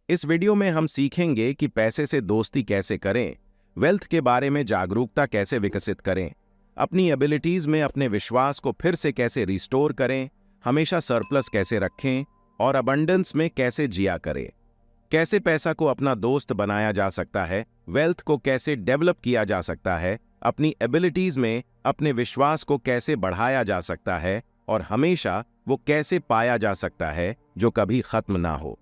इस वीडियो में हम सीखेंगे कि पैसे से दोस्ती कैसे करें, वेल्थ के बारे में जागरूकता कैसे विकसित करें, अपनी एबिलिटीज में अपने विश्वास को फिर से कैसे रिस्टोर करें, हमेशा सरप्लस कैसे रखें और अबंडेंस में कैसे जिया करें। कैसे पैसा को अपना दोस्त बनाया जा सकता है, वेल्थ को कैसे डेवलप किया जा सकता है, अपनी एबिलिटीज में अपने विश्वास को कैसे बढ़ाया जा सकता है और हमेशा वो कैसे पाया जा सकता है जो कभी खत्म ना हो।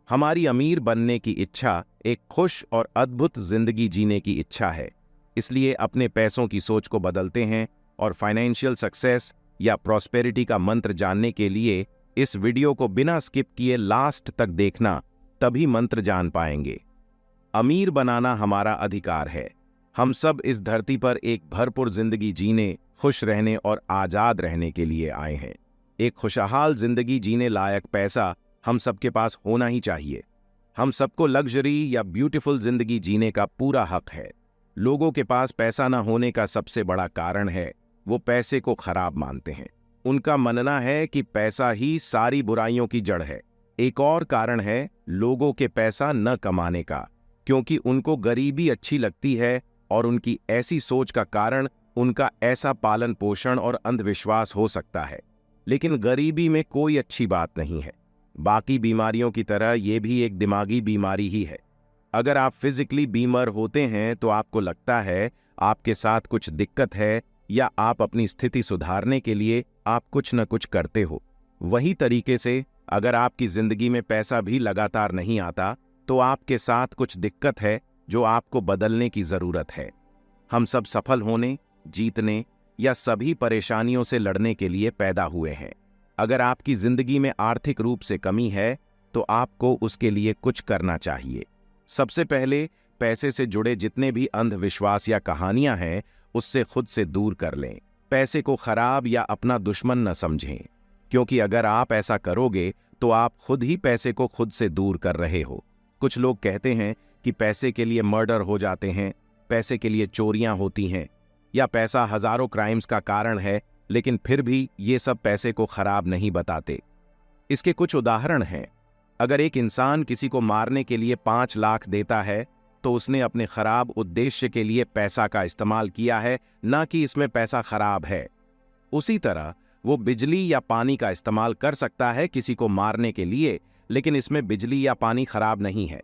हमारी अमीर बनने की इच्छा एक खुश और अद्भुत जिंदगी जीने की इच्छा है, इसलिए अपने पैसों की सोच को बदलते हैं और फाइनेंशियल सक्सेस या प्रॉस्पेरिटी का मंत्र जानने के लिए इस वीडियो को बिना स्किप किए लास्ट तक देखना, तभी मंत्र जान पाएंगे। अमीर बनाना हमारा अधिकार है। हम सब इस धरती पर एक भरपूर जिंदगी जीने, खुश रहने और आजाद रहने के लिए आए हैं। एक खुशहाल जिंदगी जीने लायक पैसा हम सबके पास होना ही चाहिए। हम सबको लग्जरी या ब्यूटीफुल जिंदगी जीने का पूरा हक है। लोगों के पास पैसा न होने का सबसे बड़ा कारण है वो पैसे को खराब मानते हैं। उनका मानना है कि पैसा ही सारी बुराइयों की जड़ है। एक और कारण है लोगों के पैसा न कमाने का, क्योंकि उनको गरीबी अच्छी लगती है और उनकी ऐसी सोच का कारण उनका ऐसा पालन पोषण और अंधविश्वास हो सकता है। लेकिन गरीबी में कोई अच्छी बात नहीं है। बाकी बीमारियों की तरह ये भी एक दिमागी बीमारी ही है। अगर आप फिजिकली बीमार होते हैं तो आपको लगता है आपके साथ कुछ दिक्कत है या आप अपनी स्थिति सुधारने के लिए आप कुछ न कुछ करते हो। वही तरीके से अगर आपकी जिंदगी में पैसा भी लगातार नहीं आता तो आपके साथ कुछ दिक्कत है जो आपको बदलने की जरूरत है। हम सब सफल होने, जीतने या सभी परेशानियों से लड़ने के लिए पैदा हुए हैं। अगर आपकी जिंदगी में आर्थिक रूप से कमी है तो आपको उसके लिए कुछ करना चाहिए। सबसे पहले पैसे से जुड़े जितने भी अंधविश्वास या कहानियां हैं उससे खुद से दूर कर लें। पैसे को खराब या अपना दुश्मन न समझें, क्योंकि अगर आप ऐसा करोगे तो आप खुद ही पैसे को खुद से दूर कर रहे हो। कुछ लोग कहते हैं कि पैसे के लिए मर्डर हो जाते हैं, पैसे के लिए चोरियां होती हैं या पैसा हजारों क्राइम्स का कारण है, लेकिन फिर भी ये सब पैसे को खराब नहीं बताते। इसके कुछ उदाहरण हैं। अगर एक इंसान किसी को मारने के लिए 5 लाख देता है तो उसने अपने खराब उद्देश्य के लिए पैसा का इस्तेमाल किया है, ना कि इसमें पैसा खराब है। उसी तरह वो बिजली या पानी का इस्तेमाल कर सकता है किसी को मारने के लिए, लेकिन इसमें बिजली या पानी खराब नहीं है।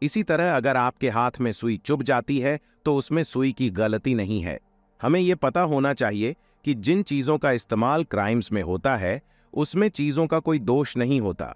इसी तरह अगर आपके हाथ में सुई चुभ जाती है तो उसमें सुई की गलती नहीं है। हमें यह पता होना चाहिए कि जिन चीजों का इस्तेमाल क्राइम्स में होता है उसमें चीजों का कोई दोष नहीं होता।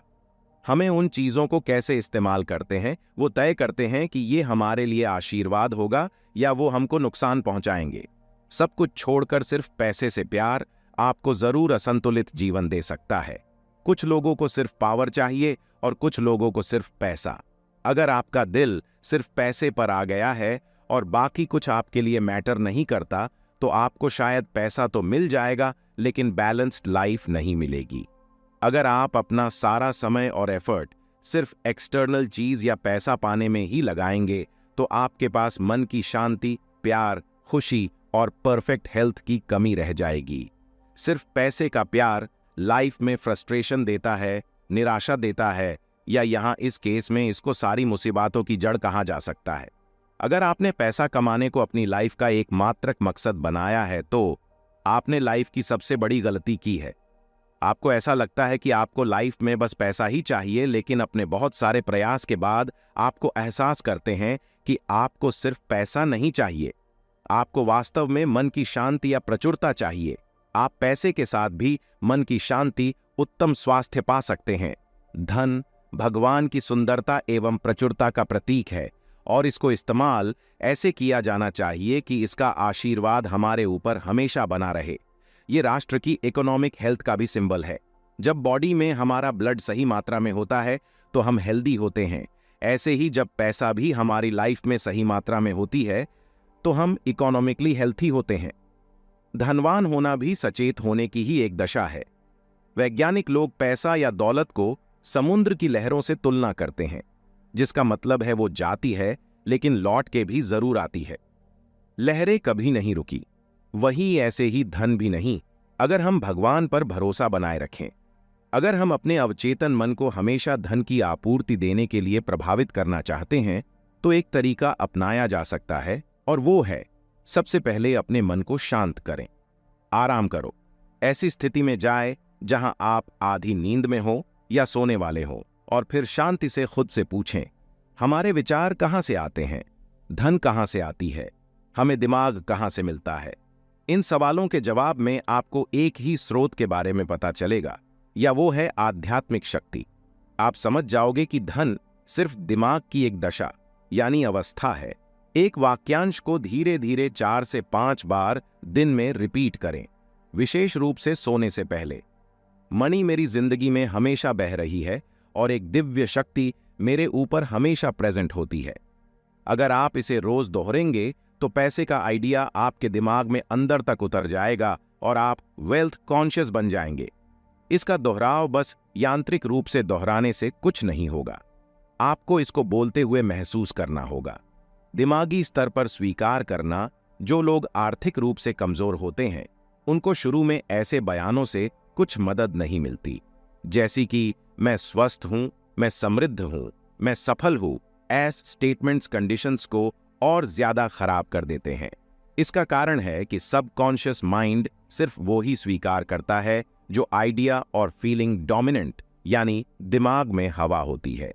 हमें उन चीजों को कैसे इस्तेमाल करते हैं वो तय करते हैं कि ये हमारे लिए आशीर्वाद होगा या वो हमको नुकसान पहुंचाएंगे। सब कुछ छोड़कर सिर्फ पैसे से प्यार आपको जरूर असंतुलित जीवन दे सकता है। कुछ लोगों को सिर्फ पावर चाहिए और कुछ लोगों को सिर्फ पैसा। अगर आपका दिल सिर्फ पैसे पर आ गया है और बाकी कुछ आपके लिए मैटर नहीं करता तो आपको शायद पैसा तो मिल जाएगा लेकिन बैलेंस्ड लाइफ नहीं मिलेगी। अगर आप अपना सारा समय और एफर्ट सिर्फ एक्सटर्नल चीज या पैसा पाने में ही लगाएंगे तो आपके पास मन की शांति, प्यार, खुशी और परफेक्ट हेल्थ की कमी रह जाएगी। सिर्फ पैसे का प्यार लाइफ में फ्रस्ट्रेशन देता है, निराशा देता है, या यहाँ इस केस में इसको सारी मुसीबतों की जड़ कहा जा सकता है। अगर आपने पैसा कमाने को अपनी लाइफ का एकमात्र मकसद बनाया है तो आपने लाइफ की सबसे बड़ी गलती की है। आपको ऐसा लगता है कि आपको लाइफ में बस पैसा ही चाहिए, लेकिन अपने बहुत सारे प्रयास के बाद आपको एहसास करते हैं कि आपको सिर्फ पैसा नहीं चाहिए, आपको वास्तव में मन की शांति या प्रचुरता चाहिए। आप पैसे के साथ भी मन की शांति, उत्तम स्वास्थ्य पा सकते हैं। धन भगवान की सुंदरता एवं प्रचुरता का प्रतीक है और इसको इस्तेमाल ऐसे किया जाना चाहिए कि इसका आशीर्वाद हमारे ऊपर हमेशा बना रहे। ये राष्ट्र की इकोनॉमिक हेल्थ का भी सिंबल है। जब बॉडी में हमारा ब्लड सही मात्रा में होता है तो हम हेल्दी होते हैं। ऐसे ही जब पैसा भी हमारी लाइफ में सही मात्रा में होती है तो हम इकोनॉमिकली हेल्थी होते हैं। धनवान होना भी सचेत होने की ही एक दशा है। वैज्ञानिक लोग पैसा या दौलत को समुद्र की लहरों से तुलना करते हैं, जिसका मतलब है वो जाती है लेकिन लौट के भी जरूर आती है। लहरें कभी नहीं रुकी, वही ऐसे ही धन भी नहीं, अगर हम भगवान पर भरोसा बनाए रखें। अगर हम अपने अवचेतन मन को हमेशा धन की आपूर्ति देने के लिए प्रभावित करना चाहते हैं तो एक तरीका अपनाया जा सकता है, और वो है सबसे पहले अपने मन को शांत करें। आराम करो। ऐसी स्थिति में जाए जहां आप आधी नींद में हो या सोने वाले हो, और फिर शांति से खुद से पूछें, हमारे विचार कहां से आते हैं, धन कहां से आती है, हमें दिमाग कहां से मिलता है। इन सवालों के जवाब में आपको एक ही स्रोत के बारे में पता चलेगा, या वो है आध्यात्मिक शक्ति। आप समझ जाओगे कि धन सिर्फ दिमाग की एक दशा यानी अवस्था है। एक वाक्यांश को धीरे धीरे 4 से 5 बार दिन में रिपीट करें, विशेष रूप से सोने से पहले। मणि मेरी जिंदगी में हमेशा बह रही है और एक दिव्य शक्ति मेरे ऊपर हमेशा प्रेजेंट होती है। अगर आप इसे रोज दोहरेंगे तो पैसे का आइडिया आपके दिमाग में अंदर तक उतर जाएगा और आप वेल्थ कॉन्शियस बन जाएंगे। इसका दोहराव बस यांत्रिक रूप से दोहराने से कुछ नहीं होगा। आपको इसको बोलते हुए महसूस करना होगा। दिमागी स्तर पर स्वीकार करना। जो लोग आर्थिक रूप से कमजोर होते हैं उनको शुरू में ऐसे बयानों से कुछ मदद नहीं मिलती, जैसी कि मैं स्वस्थ हूं, मैं समृद्ध हूं, मैं सफल हूं। ऐस स्टेटमेंट्स कंडीशंस को और ज्यादा खराब कर देते हैं। इसका कारण है कि सबकॉन्शियस माइंड सिर्फ वो ही स्वीकार करता है जो आइडिया और फीलिंग डोमिनेंट यानी दिमाग में हवा होती है।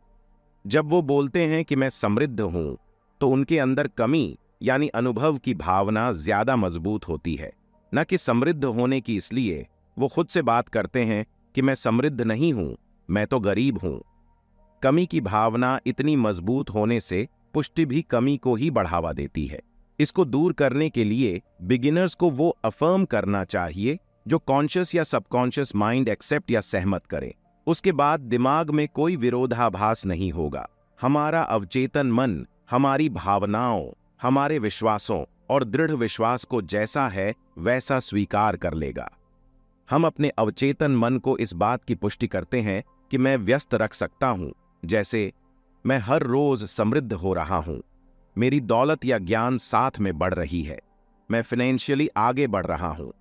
जब वो बोलते हैं कि मैं समृद्ध हूं तो उनके अंदर कमी यानी अनुभव की भावना ज्यादा मजबूत होती है, न कि समृद्ध होने की। इसलिए वो खुद से बात करते हैं कि मैं समृद्ध नहीं हूं, मैं तो गरीब हूं। कमी की भावना इतनी मजबूत होने से पुष्टि भी कमी को ही बढ़ावा देती है। इसको दूर करने के लिए बिगिनर्स को वो अफर्म करना चाहिए जो कॉन्शियस या सबकॉन्शियस माइंड एक्सेप्ट या सहमत करे। उसके बाद दिमाग में कोई विरोधाभास नहीं होगा। हमारा अवचेतन मन हमारी भावनाओं, हमारे विश्वासों और दृढ़ विश्वास को जैसा है वैसा स्वीकार कर लेगा। हम अपने अवचेतन मन को इस बात की पुष्टि करते हैं कि मैं व्यस्त रख सकता हूं, जैसे मैं हर रोज समृद्ध हो रहा हूं, मेरी दौलत या ज्ञान साथ में बढ़ रही है, मैं फाइनेंशियली आगे बढ़ रहा हूं।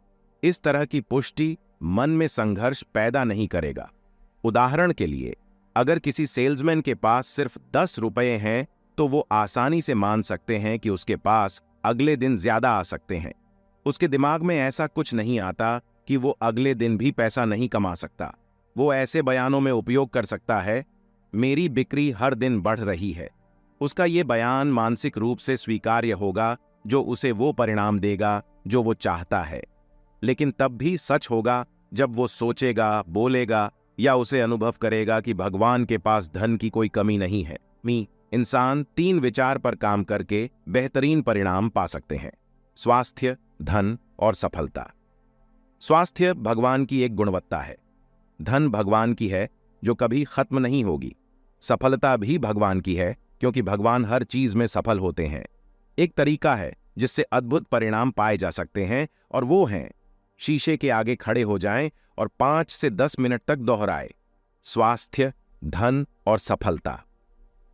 इस तरह की पुष्टि मन में संघर्ष पैदा नहीं करेगा। उदाहरण के लिए, अगर किसी सेल्समैन के पास सिर्फ 10 रुपए हैं तो वो आसानी से मान सकते हैं कि उसके पास अगले दिन ज्यादा आ सकते हैं। उसके दिमाग में ऐसा कुछ नहीं आता कि वो अगले दिन भी पैसा नहीं कमा सकता। वो ऐसे बयानों में उपयोग कर सकता है, मेरी बिक्री हर दिन बढ़ रही है। उसका ये बयान मानसिक रूप से स्वीकार्य होगा जो उसे वो परिणाम देगा जो वो चाहता है, लेकिन तब भी सच होगा जब वो सोचेगा, बोलेगा या उसे अनुभव करेगा कि भगवान के पास धन की कोई कमी नहीं है। इंसान 3 विचार पर काम करके बेहतरीन परिणाम पा सकते हैं: स्वास्थ्य, धन और सफलता। स्वास्थ्य भगवान की एक गुणवत्ता है। धन भगवान की है जो कभी खत्म नहीं होगी। सफलता भी भगवान की है क्योंकि भगवान हर चीज में सफल होते हैं। एक तरीका है जिससे अद्भुत परिणाम पाए जा सकते हैं, और वो है शीशे के आगे खड़े हो जाएं और 5 से 10 मिनट तक दोहराए: स्वास्थ्य, धन और सफलता।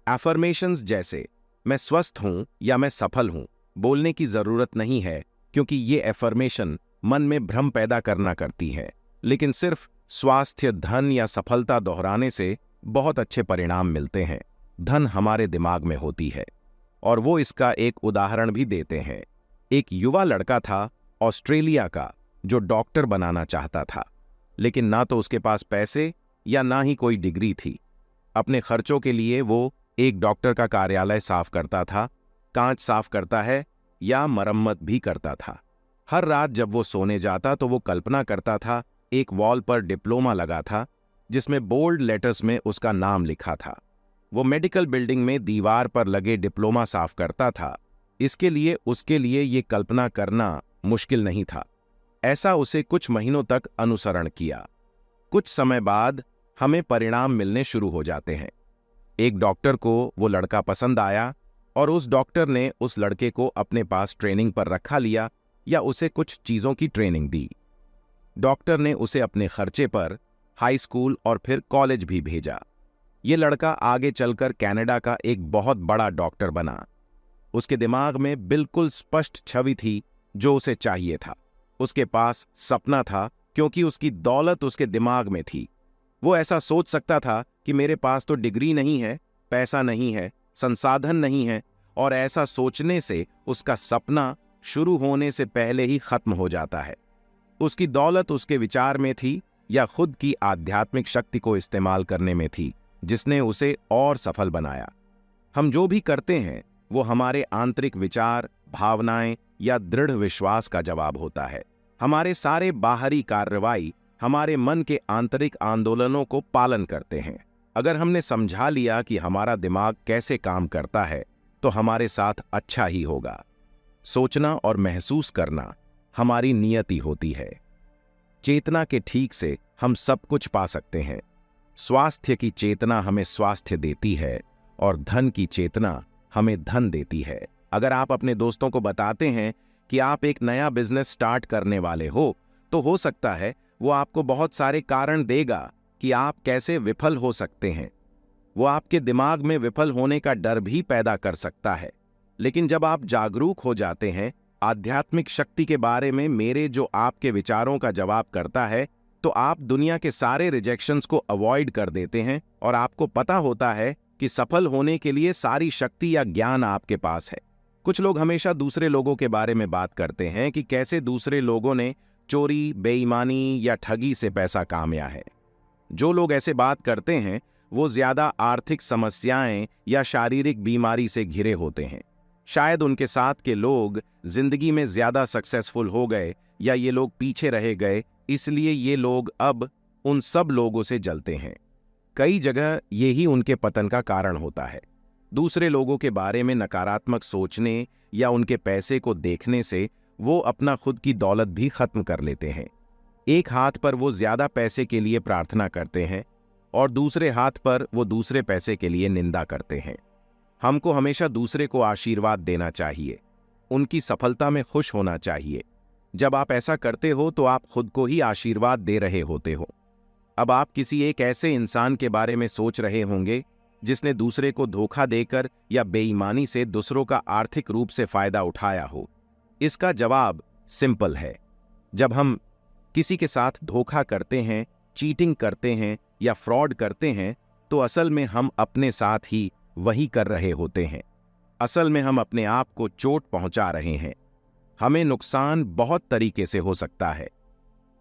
एफर्मेशंस जैसे मैं स्वस्थ हूं या मैं सफल हूं बोलने की जरूरत नहीं है, क्योंकि ये एफर्मेशन मन में भ्रम पैदा करना करती है। लेकिन सिर्फ स्वास्थ्य, धन या सफलता दोहराने से बहुत अच्छे परिणाम मिलते हैं। धन हमारे दिमाग में होती है, और वो इसका एक उदाहरण भी देते हैं। एक युवा लड़का था ऑस्ट्रेलिया का जो डॉक्टर बनाना चाहता था, लेकिन ना तो उसके पास पैसे या ना ही कोई डिग्री थी। अपने खर्चों के लिए वो एक डॉक्टर का कार्यालय साफ करता था, कांच साफ करता है या मरम्मत भी करता था। हर रात जब वो सोने जाता तो वो कल्पना करता था एक वॉल पर डिप्लोमा लगा था जिसमें बोल्ड लेटर्स में उसका नाम लिखा था। वो मेडिकल बिल्डिंग में दीवार पर लगे डिप्लोमा साफ करता था। इसके लिए उसके लिए ये कल्पना करना मुश्किल नहीं था। ऐसा उसे कुछ महीनों तक अनुसरण किया। कुछ समय बाद हमें परिणाम मिलने शुरू हो जाते हैं। एक डॉक्टर को वो लड़का पसंद आया और उस डॉक्टर ने उस लड़के को अपने पास ट्रेनिंग पर रखा लिया या उसे कुछ चीजों की ट्रेनिंग दी। डॉक्टर ने उसे अपने खर्चे पर हाई स्कूल और फिर कॉलेज भी भेजा। ये लड़का आगे चलकर कनाडा का एक बहुत बड़ा डॉक्टर बना। उसके दिमाग में बिल्कुल स्पष्ट छवि थी जो उसे चाहिए था। उसके पास सपना था क्योंकि उसकी दौलत उसके दिमाग में थी। वो ऐसा सोच सकता था कि मेरे पास तो डिग्री नहीं है, पैसा नहीं है, संसाधन नहीं है, और ऐसा सोचने से उसका सपना शुरू होने से पहले ही खत्म हो जाता है। उसकी दौलत उसके विचार में थी या खुद की आध्यात्मिक शक्ति को इस्तेमाल करने में थी, जिसने उसे और सफल बनाया। हम जो भी करते हैं वो हमारे आंतरिक विचार, भावनाएं या दृढ़ विश्वास का जवाब होता है। हमारे सारे बाहरी कार्रवाई हमारे मन के आंतरिक आंदोलनों को पालन करते हैं। अगर हमने समझा लिया कि हमारा दिमाग कैसे काम करता है तो हमारे साथ अच्छा ही होगा। सोचना और महसूस करना हमारी नियति होती है। चेतना के ठीक से हम सब कुछ पा सकते हैं। स्वास्थ्य की चेतना हमें स्वास्थ्य देती है और धन की चेतना हमें धन देती है। अगर आप अपने दोस्तों को बताते हैं कि आप एक नया बिजनेस स्टार्ट करने वाले तो हो सकता है वो आपको बहुत सारे कारण देगा कि आप कैसे विफल हो सकते हैं। वो आपके दिमाग में विफल होने का डर भी पैदा कर सकता है। लेकिन जब आप जागरूक हो जाते हैं आध्यात्मिक शक्ति के बारे में, मेरे जो आपके विचारों का जवाब करता है, तो आप दुनिया के सारे रिजेक्शंस को अवॉइड कर देते हैं और आपको पता होता है कि सफल होने के लिए सारी शक्ति या ज्ञान आपके पास है। कुछ लोग हमेशा दूसरे लोगों के बारे में बात करते हैं कि कैसे दूसरे लोगों ने चोरी, बेईमानी या ठगी से पैसा कामया है। जो लोग ऐसे बात करते हैं वो ज्यादा आर्थिक समस्याएं या शारीरिक बीमारी से घिरे होते हैं। शायद उनके साथ के लोग जिंदगी में ज्यादा सक्सेसफुल हो गए या ये लोग पीछे रह गए, इसलिए ये लोग अब उन सब लोगों से जलते हैं। कई जगह यही उनके पतन का कारण होता है। दूसरे लोगों के बारे में नकारात्मक सोचने या उनके पैसे को देखने से वो अपना खुद की दौलत भी खत्म कर लेते हैं। एक हाथ पर वो ज्यादा पैसे के लिए प्रार्थना करते हैं और दूसरे हाथ पर वो दूसरे पैसे के लिए निंदा करते हैं। हमको हमेशा दूसरे को आशीर्वाद देना चाहिए, उनकी सफलता में खुश होना चाहिए। जब आप ऐसा करते हो तो आप खुद को ही आशीर्वाद दे रहे होते हो। अब आप किसी एक ऐसे इंसान के बारे में सोच रहे होंगे जिसने दूसरे को धोखा देकर या बेईमानी से दूसरों का आर्थिक रूप से फायदा उठाया हो। इसका जवाब सिंपल है। जब हम किसी के साथ धोखा करते हैं, चीटिंग करते हैं या फ्रॉड करते हैं तो असल में हम अपने साथ ही वही कर रहे होते हैं। असल में हम अपने आप को चोट पहुंचा रहे हैं। हमें नुकसान बहुत तरीके से हो सकता है,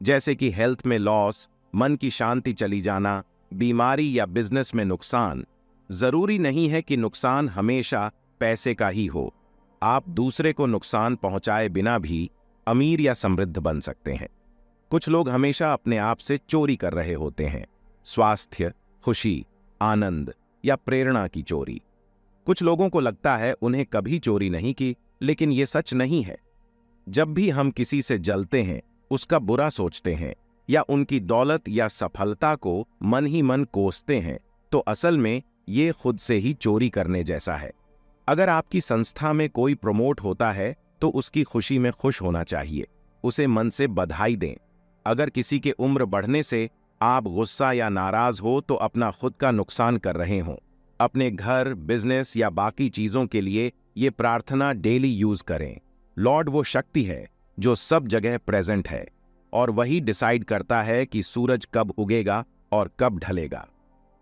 जैसे कि हेल्थ में लॉस, मन की शांति चली जाना, बीमारी या बिजनेस में नुकसान। जरूरी नहीं है कि नुकसान हमेशा पैसे का ही हो। आप दूसरे को नुकसान पहुंचाए बिना भी अमीर या समृद्ध बन सकते हैं। कुछ लोग हमेशा अपने आप से चोरी कर रहे होते हैं, स्वास्थ्य, खुशी, आनंद या प्रेरणा की चोरी। कुछ लोगों को लगता है उन्हें कभी चोरी नहीं की, लेकिन ये सच नहीं है। जब भी हम किसी से जलते हैं, उसका बुरा सोचते हैं या उनकी दौलत या सफलता को मन ही मन कोसते हैं, तो असल में ये खुद से ही चोरी करने जैसा है। अगर आपकी संस्था में कोई प्रमोट होता है तो उसकी खुशी में खुश होना चाहिए, उसे मन से बधाई दें। अगर किसी के उम्र बढ़ने से आप गुस्सा या नाराज हो तो अपना खुद का नुकसान कर रहे हो। अपने घर, बिजनेस या बाकी चीजों के लिए ये प्रार्थना डेली यूज करें। लॉर्ड वो शक्ति है जो सब जगह प्रेजेंट है और वही डिसाइड करता है कि सूरज कब उगेगा और कब ढलेगा।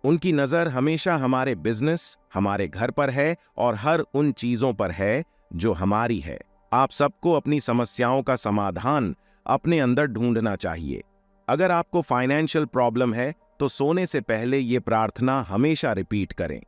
उनकी नजर हमेशा हमारे बिजनेस, हमारे घर पर है और हर उन चीजों पर है जो हमारी है। आप सबको अपनी समस्याओं का समाधान अपने अंदर ढूंढना चाहिए। अगर आपको फाइनेंशियल प्रॉब्लम है तो सोने से पहले ये प्रार्थना हमेशा रिपीट करें।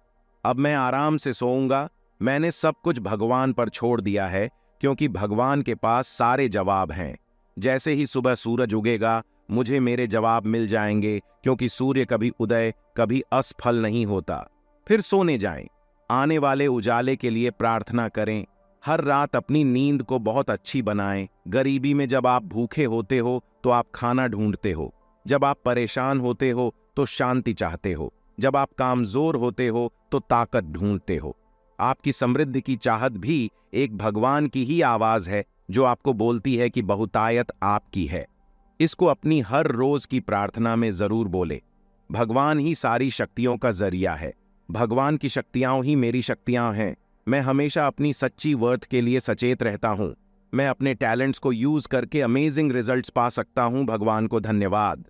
अब मैं आराम से सोऊंगा, मैंने सब कुछ भगवान पर छोड़ दिया है, क्योंकि भगवान के पास सारे जवाब हैं। जैसे ही सुबह सूरज उगेगा मुझे मेरे जवाब मिल जाएंगे, क्योंकि सूर्य कभी उदय कभी असफल नहीं होता। फिर सोने जाएं। आने वाले उजाले के लिए प्रार्थना करें। हर रात अपनी नींद को बहुत अच्छी बनाएं। गरीबी में जब आप भूखे होते हो तो आप खाना ढूंढते हो। जब आप परेशान होते हो तो शांति चाहते हो। जब आप कामजोर होते हो तो ताकत ढूंढते हो। आपकी समृद्धि की चाहत भी एक भगवान की ही आवाज है जो आपको बोलती है कि बहुतायत आपकी है। इसको अपनी हर रोज की प्रार्थना में जरूर बोले। भगवान ही सारी शक्तियों का जरिया है। भगवान की शक्तियां ही मेरी शक्तियां हैं। मैं हमेशा अपनी सच्ची वर्थ के लिए सचेत रहता हूं। मैं अपने टैलेंट्स को यूज करके अमेजिंग रिजल्ट्स पा सकता हूं। भगवान को धन्यवाद।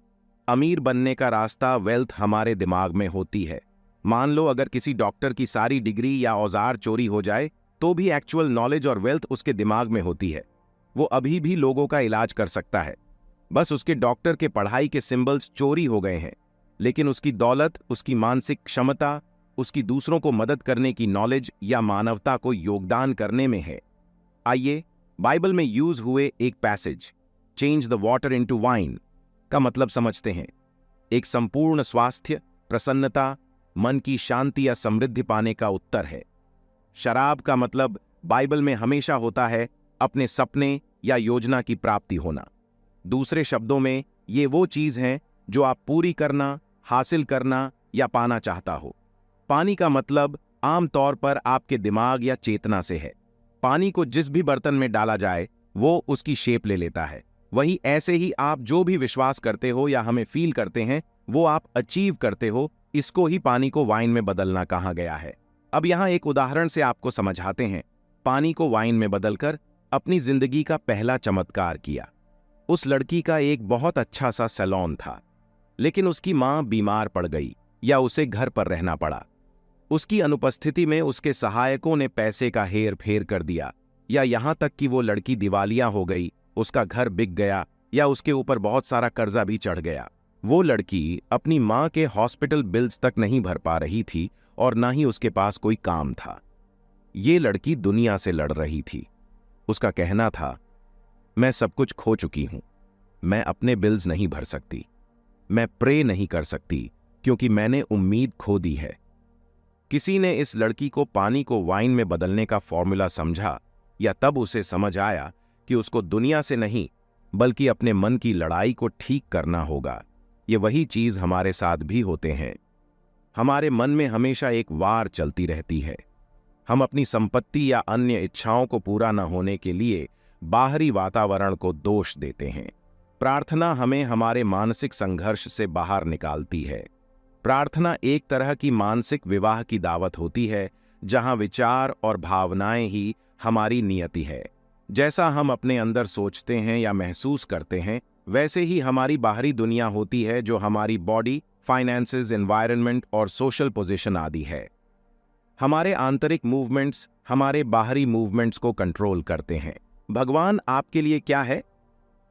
अमीर बनने का रास्ता वेल्थ हमारे दिमाग में होती है। मान लो अगर किसी डॉक्टर की सारी डिग्री या औजार चोरी हो जाए तो भी एक्चुअल नॉलेज और वेल्थ उसके दिमाग में होती है। वो अभी भी लोगों का इलाज कर सकता है, बस उसके डॉक्टर के पढ़ाई के सिंबल्स चोरी हो गए हैं। लेकिन उसकी दौलत, उसकी मानसिक क्षमता, उसकी दूसरों को मदद करने की नॉलेज या मानवता को योगदान करने में है। आइए बाइबल में यूज हुए एक passage change the water into wine का मतलब समझते हैं। एक संपूर्ण स्वास्थ्य, प्रसन्नता, मन की शांति या समृद्धि पाने का उत्तर है। शराब का मतलब बाइबल में हमेशा होता है अपने सपने या योजना की प्राप्ति होना। दूसरे शब्दों में ये वो चीज है जो आप पूरी करना, हासिल करना या पाना चाहता हो। पानी का मतलब आमतौर पर आपके दिमाग या चेतना से है। पानी को जिस भी बर्तन में डाला जाए वो उसकी शेप ले लेता है। वही ऐसे ही आप जो भी विश्वास करते हो या हमें फील करते हैं वो आप अचीव करते हो। इसको ही पानी को वाइन में बदलना कहा गया है। अब यहां एक उदाहरण से आपको समझाते हैं। पानी को वाइन में बदलकर अपनी जिंदगी का पहला चमत्कार किया। उस लड़की का एक बहुत अच्छा सा सैलून था, लेकिन उसकी मां बीमार पड़ गई या उसे घर पर रहना पड़ा। उसकी अनुपस्थिति में उसके सहायकों ने पैसे का हेर फेर कर दिया, या यहां तक कि वो लड़की दिवालिया हो गई, उसका घर बिक गया या उसके ऊपर बहुत सारा कर्जा भी चढ़ गया। वो लड़की अपनी मां के हॉस्पिटल बिल्स तक नहीं भर पा रही थी और ना ही उसके पास कोई काम था। ये लड़की दुनिया से लड़ रही थी। उसका कहना था, मैं सब कुछ खो चुकी हूं, मैं अपने बिल्स नहीं भर सकती, मैं प्रे नहीं कर सकती क्योंकि मैंने उम्मीद खो दी है। किसी ने इस लड़की को पानी को वाइन में बदलने का फॉर्मूला समझा, या तब उसे समझ आया कि उसको दुनिया से नहीं बल्कि अपने मन की लड़ाई को ठीक करना होगा। ये वही चीज हमारे साथ भी होते हैं। हमारे मन में हमेशा एक वार चलती रहती है। हम अपनी संपत्ति या अन्य इच्छाओं को पूरा न होने के लिए बाहरी वातावरण को दोष देते हैं। प्रार्थना हमें हमारे मानसिक संघर्ष से बाहर निकालती है। प्रार्थना एक तरह की मानसिक विवाह की दावत होती है, जहां विचार और भावनाएं ही हमारी नियति है। जैसा हम अपने अंदर सोचते हैं या महसूस करते हैं, वैसे ही हमारी बाहरी दुनिया होती है, जो हमारी बॉडी, फाइनेंसेस, एनवायरनमेंट और सोशल पोजीशन आदि है। हमारे आंतरिक मूवमेंट्स हमारे बाहरी मूवमेंट्स को कंट्रोल करते हैं। भगवान आपके लिए क्या है?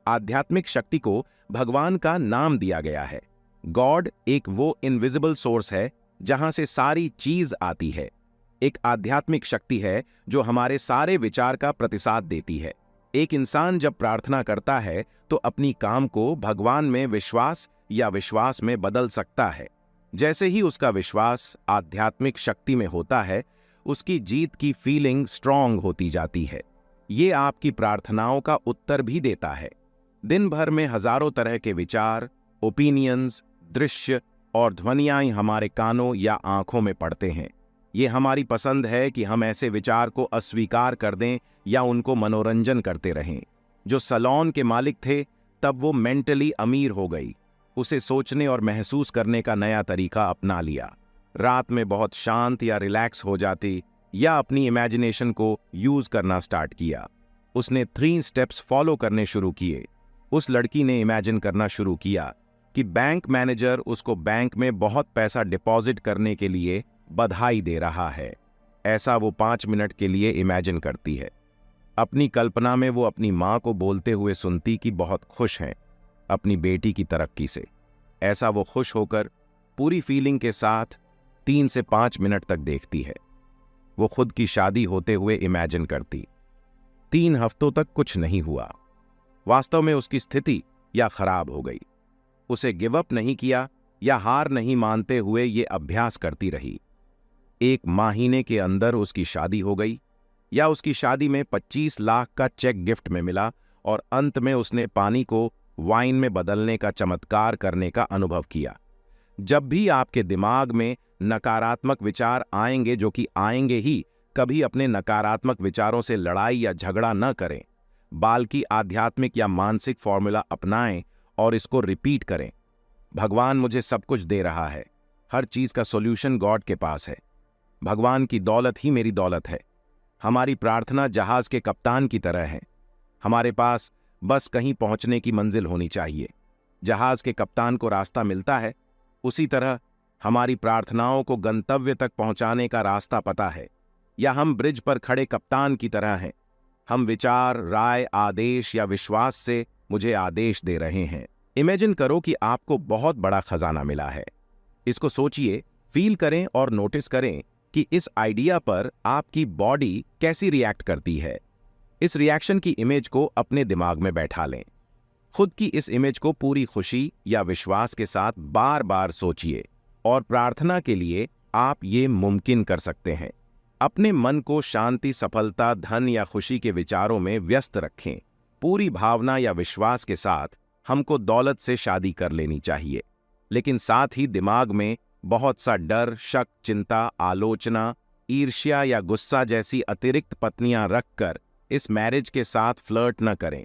आध्यात्मिक शक्ति को भगवान का नाम दिया गया है। गॉड एक वो इनविजिबल सोर्स है जहां से सारी चीज आती है। एक आध्यात्मिक शक्ति है जो हमारे सारे विचार का प्रतिसाद देती है। एक इंसान जब प्रार्थना करता है तो अपनी काम को भगवान में विश्वास या विश्वास में बदल सकता है। जैसे ही उसका विश्वास आध्यात्मिक शक्ति में होता है, उसकी जीत की फीलिंग स्ट्रांग होती जाती है। ये आपकी प्रार्थनाओं का उत्तर भी देता है। दिन भर में हजारों तरह के विचार, ओपिनियंस, दृश्य और ध्वनियां हमारे कानों या आंखों में पड़ते हैं। ये हमारी पसंद है कि हम ऐसे विचार को अस्वीकार कर दें या उनको मनोरंजन करते रहें। जो सैलून के मालिक थे, तब वो मेंटली अमीर हो गई। उसे सोचने और महसूस करने का नया तरीका अपना लिया। रात में बहुत शांत या रिलैक्स हो जाती, या अपनी इमेजिनेशन को यूज करना स्टार्ट किया। उसने 3 स्टेप्स फॉलो करने शुरू किए। उस लड़की ने इमेजिन करना शुरू किया कि बैंक मैनेजर उसको बैंक में बहुत पैसा डिपॉजिट करने के लिए बधाई दे रहा है। ऐसा वो 5 मिनट के लिए इमेजिन करती है। अपनी कल्पना में वो अपनी माँ को बोलते हुए सुनती कि बहुत खुश हैं अपनी बेटी की तरक्की से। ऐसा वो खुश होकर पूरी फीलिंग के साथ 3 से 5 मिनट तक देखती है। वो खुद की शादी होते हुए इमेजिन करती। 3 हफ्तों तक कुछ नहीं हुआ। वास्तव में उसकी स्थिति या खराब हो गई। उसे गिव अप नहीं किया या हार नहीं मानते हुए ये अभ्यास करती रही। 1 महीने के अंदर उसकी शादी हो गई, या उसकी शादी में 25 लाख का चेक गिफ्ट में मिला, और अंत में उसने पानी को वाइन में बदलने का चमत्कार करने का अनुभव किया। जब भी आपके दिमाग में नकारात्मक विचार आएंगे, जो कि आएंगे ही, कभी अपने नकारात्मक विचारों से लड़ाई या झगड़ा न करें, बल्कि आध्यात्मिक या मानसिक फॉर्मूला अपनाएं और इसको रिपीट करें। भगवान मुझे सब कुछ दे रहा है। हर चीज का सॉल्यूशन गॉड के पास है। भगवान की दौलत ही मेरी दौलत है। हमारी प्रार्थना जहाज के कप्तान की तरह है। हमारे पास बस कहीं पहुंचने की मंजिल होनी चाहिए। जहाज के कप्तान को रास्ता मिलता है, उसी तरह हमारी प्रार्थनाओं को गंतव्य तक पहुंचाने का रास्ता पता है। या हम ब्रिज पर खड़े कप्तान की तरह हैं। हम विचार, राय, आदेश या विश्वास से मुझे आदेश दे रहे हैं। इमेजिन करो कि आपको बहुत बड़ा खजाना मिला है। इसको सोचिए, फील करें और नोटिस करें कि इस आइडिया पर आपकी बॉडी कैसी रिएक्ट करती है। इस रिएक्शन की इमेज को अपने दिमाग में बैठा लें। खुद की इस इमेज को पूरी खुशी या विश्वास के साथ बार बार सोचिए और प्रार्थना के लिए आप ये मुमकिन कर सकते हैं। अपने मन को शांति, सफलता, धन या खुशी के विचारों में व्यस्त रखें। पूरी भावना या विश्वास के साथ हमको दौलत से शादी कर लेनी चाहिए, लेकिन साथ ही दिमाग में बहुत सा डर, शक, चिंता, आलोचना, ईर्ष्या या गुस्सा जैसी अतिरिक्त पत्नियां रखकर इस मैरिज के साथ फ्लर्ट न करें।